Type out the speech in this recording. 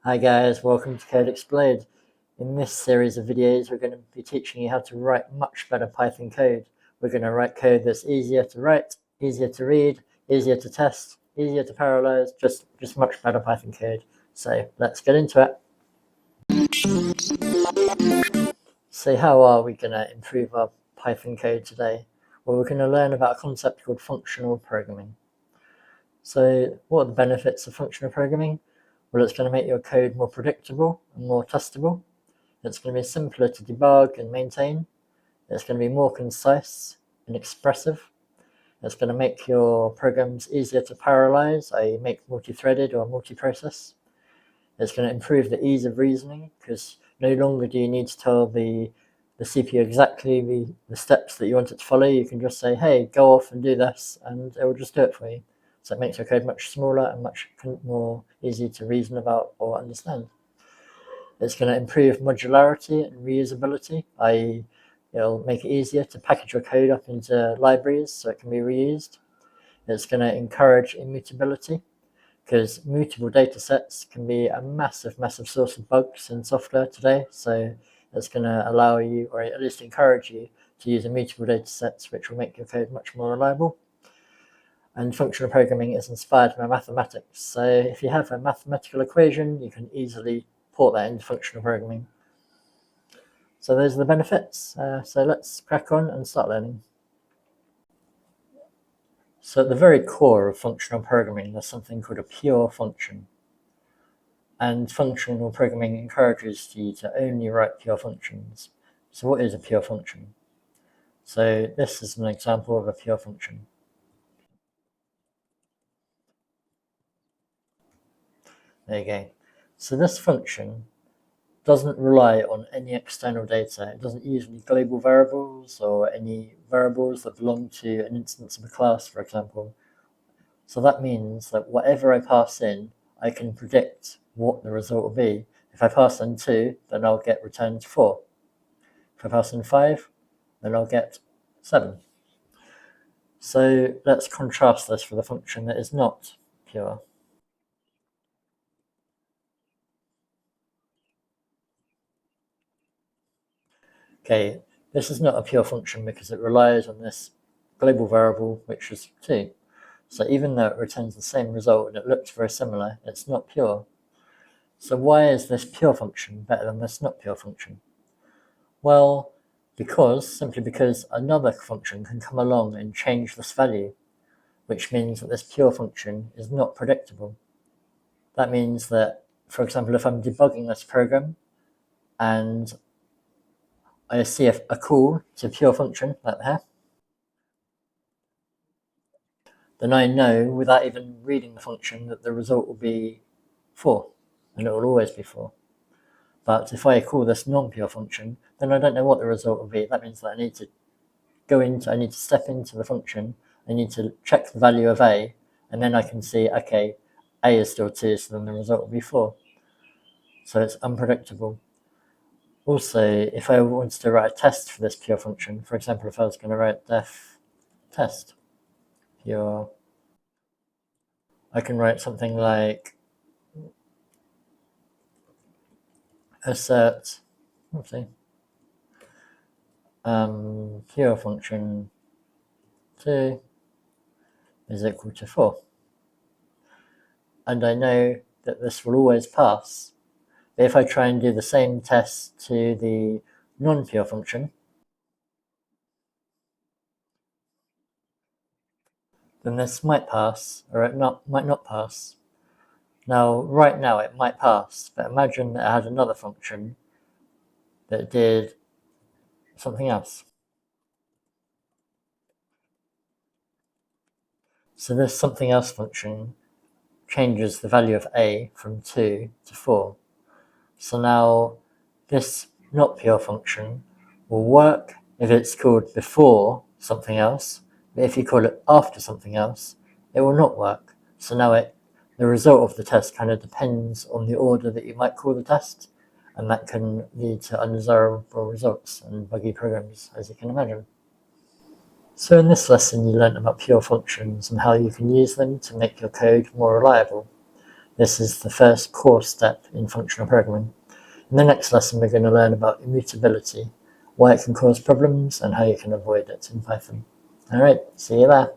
Hi guys, welcome to Code Explode. In this series of videos, we're going to be teaching you how to write much better Python code. We're going to write code that's easier to write, easier to read, easier to test, easier to parallelize, just much better Python code. So let's get into it. So how are we going to improve our Python code today? Well, we're going to learn about a concept called functional programming. So what are the benefits of functional programming? Well, it's going to make your code more predictable and more testable. It's going to be simpler to debug and maintain. It's going to be more concise and expressive. It's going to make your programs easier to parallelize, i.e. make multi-threaded or multi-process. It's going to improve the ease of reasoning because no longer do you need to tell the CPU exactly the steps that you want it to follow. You can just say, hey, go off and do this, and it will just do it for you. So it makes your code much smaller and much more easy to reason about or understand. It's going to improve modularity and reusability, i.e. it'll make it easier to package your code up into libraries so it can be reused. It's going to encourage immutability because mutable data sets can be a massive source of bugs in software today. So it's going to allow you, or at least encourage you, to use immutable data sets, which will make your code much more reliable. And functional programming is inspired by mathematics. So if you have a mathematical equation, you can easily port that into functional programming. So those are the benefits. So let's crack on and start learning. So at the very core of functional programming, there's something called a pure function. And functional programming encourages you to only write pure functions. So what is a pure function? So this is an example of a pure function. There you go. So this function doesn't rely on any external data. It doesn't use any global variables or any variables that belong to an instance of a class, for example. So that means that whatever I pass in, I can predict what the result will be. If I pass in 2, then I'll get returned 4. If I pass in 5, then I'll get 7. So let's contrast this with a function that is not pure. Okay, this is not a pure function because it relies on this global variable, which is 2. So even though it returns the same result and it looks very similar, it's not pure. So why is this pure function better than this not pure function? Well, simply because another function can come along and change this value, which means that this pure function is not predictable. That means that, for example, if I'm debugging this program and I see a call to a pure function like that, then I know without even reading the function that the result will be 4, and it will always be 4. But if I call this non-pure function, then I don't know what the result will be. That means that I need to step into the function, I need to check the value of a, and then I can see, okay, a is still 2, so then the result will be 4. So it's unpredictable. Also, if I wanted to write a test for this pure function, for example, if I was going to write def test pure, I can write something like assert, pure function 2 is equal to 4. And I know that this will always pass. If I try and do the same test to the non-pure function, then this might pass, or it might not pass. Now, right now it might pass, but imagine that I had another function that did something else. So this something else function changes the value of a from 2 to 4. So now this not pure function will work if it's called before something else, but if you call it after something else, it will not work. So now the result of the test kind of depends on the order that you might call the test, and that can lead to undesirable results and buggy programs, as you can imagine. So in this lesson, you learned about pure functions and how you can use them to make your code more reliable. This is the first core step in functional programming. In the next lesson, we're going to learn about immutability, why it can cause problems, and how you can avoid it in Python. Alright, see you there.